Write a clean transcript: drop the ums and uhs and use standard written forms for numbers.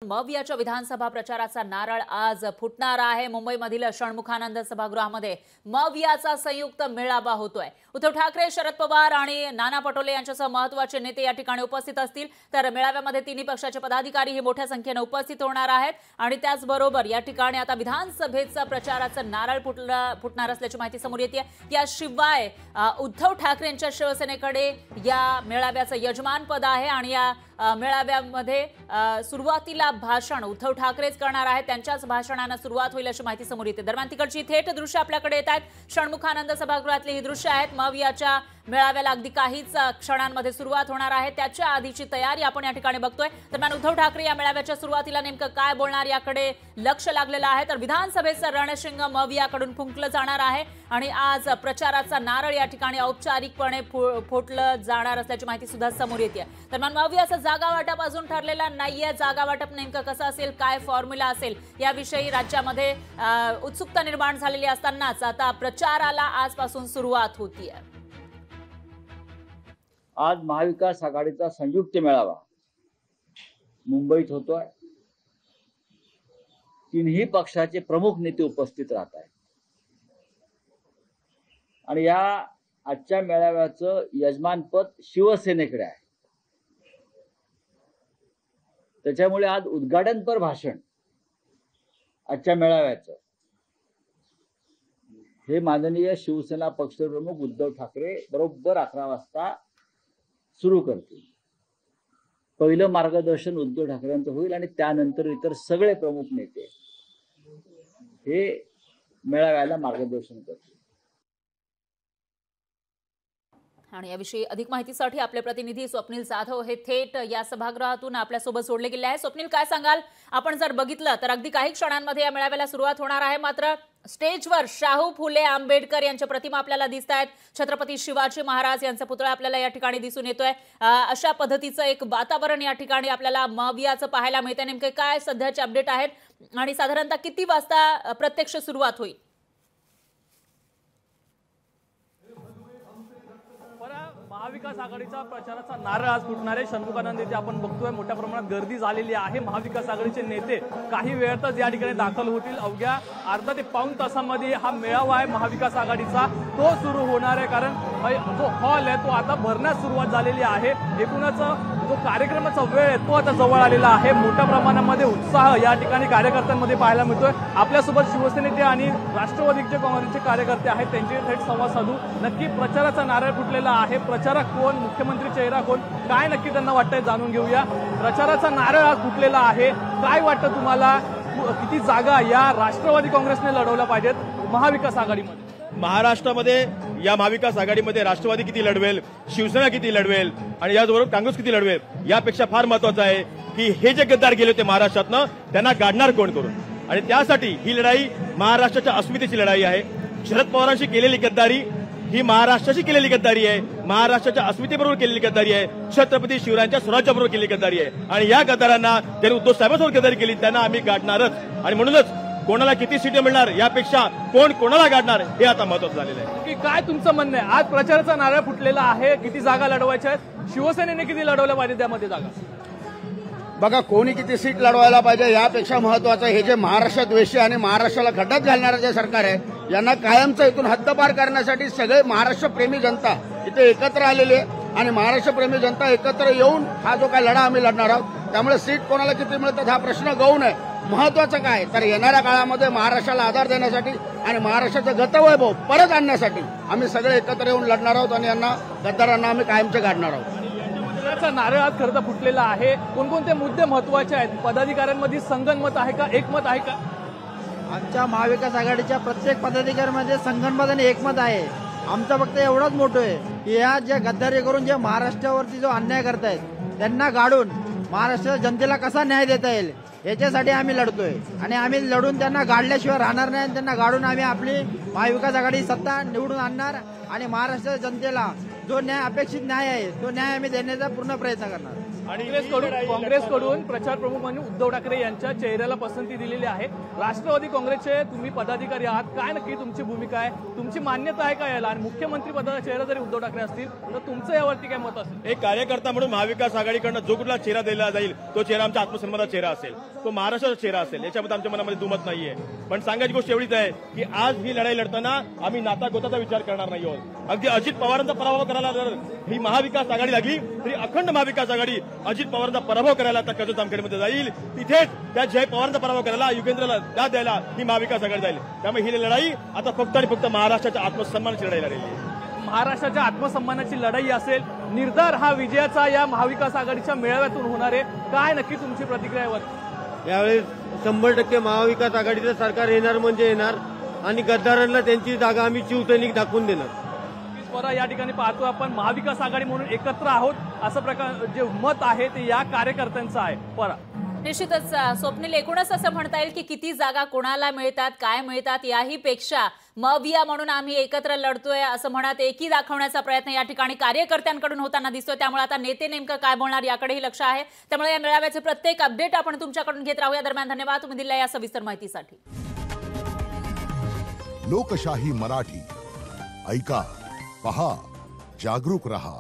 मवियाच्या विधानसभा प्रचाराचा नारळ आज फुटणार आहे। मुंबईमधील षण्मुखानंद सभागृहामध्ये मवियाचा संयुक्त मेळावा होतोय। उद्धव ठाकरे, शरद पवार आणि नाना पटोले यांच्यासह महत्त्वाचे नेते या ठिकाणी उपस्थित असतील। तर मेळाव्यामध्ये तिन्ही पक्षाचे पदाधिकारी हे मोठ्या संख्येने उपस्थित होणार आहेत आणि त्याचबरोबर या ठिकाणी आता विधानसभेचा प्रचाराचा नारळ फुटणार असल्याची माहिती समोर येते। याशिवाय उद्धव ठाकरेंच्या शिवसेनेकडे या मेळाव्याचं यजमानपद आहे आणि या मेळाव्यामध्ये सुरुवातीला भाषण उद्धव ठाकरेच करणार आहेत। त्यांच्याच भाषणाने सुरुवात होईल अशी माहिती समोर येते। दरम्यान तिकडची थेट दृश्य आपल्याकडे येत आहेत। षण्मुखानंद सभागृहातली ही दृश्य आहेत। मवियाच्या मेळाव्याला अगदी काहीच क्षणांमध्ये सुरुवात होणार आहे, त्याच्या आधीची तयारी आपण या ठिकाणी बघतोय। दरम्यान उद्धव ठाकरे या मेळाव्याच्या सुरुवातीला नेमकं काय बोलणार याकडे लक्ष लागलेलं आहे। तर विधानसभेचं रणशिंग मवियाकडून फुंकलं जाणार आहे आणि आज प्रचाराचा नारळ या ठिकाणी औपचारिकपणे फोडलं जाणार असल्याची माहिती सुद्धा समोर येते। दरम्यान मवियाचं जागा वाटप अजून ठरलेला नाहीये। जागा वाटप नेमकं कसं असेल, काय फॉर्म्युला असेल याविषयी राज्यामध्ये उत्सुकता निर्माण झालेली असतानाच आता प्रचाराला आजपासून सुरुवात होतीये। आज महाविकास आघाडीचा संयुक्त मेळावा मुंबईत होतोय। तीनही पक्षाचे प्रमुख नेते उपस्थित राहत आहेत आणि या आजच्या मेळाव्याचं यजमानपद शिवसेनेकडे आहे। त्याच्यामुळे आज उद्घाटनपर भाषण आजच्या मेळाव्याचं हे माननीय शिवसेना पक्षप्रमुख उद्धव ठाकरे बरोबर 11 वाजता सुरू करतील। पहिलं मार्गदर्शन उद्धव ठाकरेंचं होईल आणि त्यानंतर इतर सगळे प्रमुख नेते हे मेळाव्याला मार्गदर्शन करतील। आणि याविषयी अधिक माहितीसाठी आपले प्रतिनिधी स्वप्नील जाधव हे थेट या सभागृहातून आपल्यासोबत जोडले गेले आहे। स्वप्नील, काय सांगाल? आपण जर बघितलं तर अगदी काही क्षणांमध्ये या मेळाव्याला सुरुवात होणार आहे, मात्र स्टेजवर शाहू फुले आंबेडकर यांच्या प्रतिमा आपल्याला दिसत आहेत। छत्रपती शिवाजी महाराज यांचा पुतळा आपल्याला या ठिकाणी दिसून येतोय। अशा पद्धतीचं एक वातावरण या ठिकाणी आपल्याला मवियाचं पाहायला मिळते। नेमके काय सध्याचे अपडेट आहेत आणि साधारणतः किती वाजता प्रत्यक्ष सुरुवात होईल? महाविकास आघाडीचा प्रचाराचा नारळ आज फुटणार आहे। षण्मुखानंद येथे आपण बघतोय मोठ्या प्रमाणात गर्दी झालेली आहे। महाविकास आघाडीचे नेते काही वेळातच या ठिकाणी दाखल होतील। अवघ्या अर्धा ते पाऊण तासामध्ये हा मेळावा आहे महाविकास आघाडीचा तो सुरू होणार आहे, कारण जो हॉल आहे तो आता भरण्यास सुरुवात झालेली आहे। एकूणच जो कार्यक्रमाचा वेळ आहे तो आता जवळ आलेला आहे। मोठ्या प्रमाणामध्ये उत्साह या ठिकाणी कार्यकर्त्यांमध्ये पाहायला मिळतोय। आपल्यासोबत शिवसेनेचे आणि राष्ट्रवादीचे काँग्रेसचे कार्यकर्ते आहेत, त्यांचे थेट संवाद साधू। नक्की प्रचाराचा नारळ फुटलेला आहे, प्रचारक कोण, मुख्यमंत्री चेहरा कोण, काय नक्की त्यांना वाटतंय जाणून घेऊया। प्रचाराचा नारळ आज फुटलेला आहे, काय वाटतं तुम्हाला? किती जागा या राष्ट्रवादी काँग्रेसने लढवल्या पाहिजेत महाविकास आघाडीमध्ये? महाराष्ट्रामध्ये या महाविकास आघाडीमध्ये राष्ट्रवादी किती लढवेल, शिवसेना किती लढवेल आणि याचबरोबर काँग्रेस किती लढवेल यापेक्षा फार महत्वाचं आहे की हे जे गद्दार गेले होते महाराष्ट्रातनं त्यांना गाडणार कोण करून। आणि त्यासाठी ही लढाई महाराष्ट्राच्या अस्मितेची लढाई आहे। शरद पवारांशी केलेली गद्दारी ही महाराष्ट्राशी केलेली गद्दारी आहे, महाराष्ट्राच्या अस्मितेबरोबर केलेली गद्दारी आहे, छत्रपती शिवरायांच्या स्वराज्याबरोबर केलेली गद्दारी आहे। आणि या गद्दारांना त्यांनी उद्धव साहेबांसोबत गद्दारी केली, त्यांना आम्ही गाडणारच। आणि म्हणूनच कोणाला किती सीट मिळणार यापेक्षा कोण कोणाला गाडणार हे आता महत्त्वाचं झालेलं आहे। की काय तुमचं म्हणणं आहे? आज प्रचाराचा नारळ फुटलेला आहे, किती जागा लढवायच्या आहेत? शिवसेनेने किती लढवल्या पाहिजे त्यामध्ये जागा? बघा, कोणी किती सीट लढवायला पाहिजे यापेक्षा महत्वाचं हे जे महाराष्ट्र द्वेषी आणि महाराष्ट्राला खड्ड्यात घालणारं जे सरकार आहे यांना कायमचं इथून हद्दपार करण्यासाठी सगळे महाराष्ट्र प्रेमी जनता इथे एकत्र आलेली आहे आणि महाराष्ट्र प्रेमी जनता एकत्र येऊन हा जो काय लढा आम्ही लढणार आहोत। त्यामुळे सीट कोणाला किती मिळतात हा प्रश्न गौण आहे। महत्वाचं काय तर येणाऱ्या काळामध्ये महाराष्ट्राला आधार देण्यासाठी आणि महाराष्ट्राचं गतवैभव परत आणण्यासाठी आम्ही सगळे एकत्र येऊन लढणार आहोत आणि यांना गद्दारांना आम्ही कायमचे गाडणार आहोत। नारळ आज खरं तर फुटलेला आहे। कोणकोणते मुद्दे महत्वाचे आहेत? पदाधिकाऱ्यांमध्ये संगनमत आहे का, एकमत आहे का? आमच्या महाविकास आघाडीच्या प्रत्येक पदाधिकाऱ्यांमध्ये संगनमत आणि एकमत आहे। आमचं फक्त एवढंच मोठं आहे की या ज्या गद्दारी करून जे महाराष्ट्रावरती जो अन्याय करतायत त्यांना गाडून महाराष्ट्राच्या जनतेला कसा न्याय देता येईल याच्यासाठी आम्ही लढतोय आणि आम्ही लढून त्यांना गाडल्याशिवाय राहणार नाही। त्यांना गाडून आम्ही आपली महाविकास आघाडी सत्ता निवडून आणणार आणि महाराष्ट्राच्या जनतेला जो न्याय अपेक्षित न्याय आहे तो न्याय आम्ही देण्याचा पूर्ण प्रयत्न करणार। आणि काँग्रेसकडून प्रचार प्रमुख म्हणून उद्धव ठाकरे यांच्या चेहऱ्याला पसंती दिलेली आहे. राष्ट्रवादी काँग्रेसचे तुम्ही पदाधिकारी आहात, काय नक्की तुमची भूमिका आहे, तुमची मान्यता आहे का याला? आणि मुख्यमंत्री पदाचा चेहरा जरी उद्धव ठाकरे असतील तर तुमचं यावरती काय मत असेल? एक कार्यकर्ता म्हणून महाविकास आघाडीकडनं जो कुठला चेहरा दिला जाईल तो चेहरा आमच्या आत्मसन्मानाचा चेहरा असेल, तो महाराष्ट्राचा चेहरा असेल, याच्यामध्ये आमच्या मनामध्ये दुमत नाहीये. पण सांगायची गोष्ट एवढीच आहे की आज ही लढाई लढताना आम्ही नाता गोताचा विचार करणार नाही आहोत. अगदी अजित पवारांचा पराभव करायला जर ही महाविकास आघाडी लागली तरी अखंड महाविकास आघाडी अजित पवारांचा पराभव करायला आता कर्जत जामखेडमध्ये जाईल. तिथेच त्या जय पवारांचा पराभव करायला युगेंद्रला दाद द्यायला ही महाविकास आघाडी जाईल. त्यामुळे ही लढाई आता फक्त आणि फक्त महाराष्ट्राच्या आत्मसन्मानाची लढाई लढलेली आहे. महाराष्ट्राच्या आत्मसन्मानाची लढाई असेल. निर्धार हा विजयाचा या महाविकास आघाडीच्या मेळाव्यातून होणार आहे. काय नक्की तुमची प्रतिक्रिया यावर? यावेळेस 100% महाविकास आघाडीचं सरकार येणार म्हणजे येणार आणि गद्दारांना त्यांची जागा आम्ही शिवसैनिक दाखवून देणार. स्वरा या ठिकाणी पाहतो आपण महाविकास आघाडी म्हणून एकत्र आहोत असं प्रकार जे मत आहे ते या कार्यकर्त्यांचं आहे. परा निश्चितच स्वप्नील, एकूणच असं म्हणता येईल की किती जागा कोणाला मिळतात, काय मिळतात याही पेक्षा मविया म्हणून आम्ही एकत्र लढतोय असं म्हणत एकी दाखवण्याचा प्रयत्न या ठिकाणी कार्यकर्त्यांकडून होताना दिसतोय. त्यामुळे आता नेते नेमकं काय बोलणार याकडेही लक्ष आहे. त्यामुळे या मेळाव्याचे प्रत्येक अपडेट आपण तुमच्याकडून घेत राहूया. दरम्यान धन्यवाद तुम्ही दिलेल्या या सविस्तर माहितीसाठी. लोकशाही मराठी ऐका, पहा, जागरूक रहा.